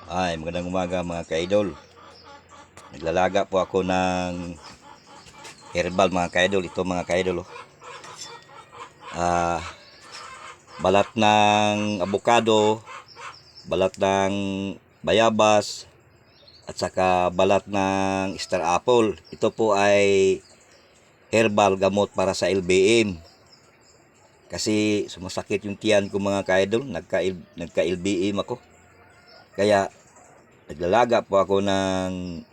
Magandang umaga mga ka-idol. Naglalaga po ako ng herbal mga ka-idol. Ito mga ka-idol, oh. Balat ng abukado, balat ng bayabas, at saka balat ng star apple. Ito po ay herbal gamot para sa LBM. Kasi sumasakit yung tiyan ko mga ka-idol. Nagka-LBM ako. Kaya naglalaga po ako ng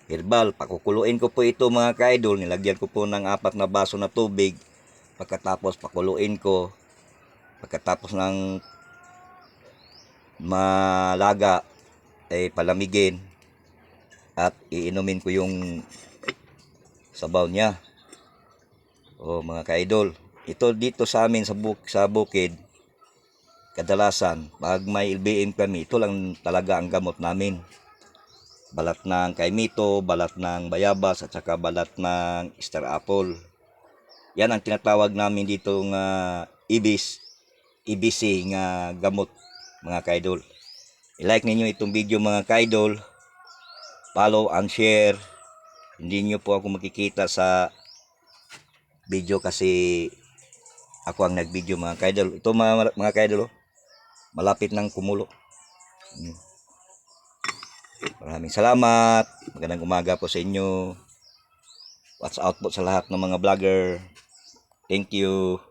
herbal. Pakukuluin ko po ito mga ka-idol. Nilagyan ko po ng 4 na baso na tubig. Pagkatapos pakuluin ko. Pagkatapos ng malaga ay palamigin. At iinumin ko yung sabaw niya. O mga ka-idol. Ito dito sa amin sa bukid. Kadalasan pag may LBM kami, ito lang talaga ang gamot namin. Balat ng kaimito, balat ng bayabas, at saka balat ng star apple. Yan ang tinatawag namin dito nga EBC nga gamot mga ka-idol. I-like ninyo itong video mga ka-idol. Follow and share. Hindi nyo po ako makikita sa video kasi ako ang nag-video mga ka-idol. Ito mga ka-idol, oh. Malapit ng kumulo. Maraming salamat. Magandang umaga po sa inyo. Watch out po sa lahat ng mga vlogger. Thank you.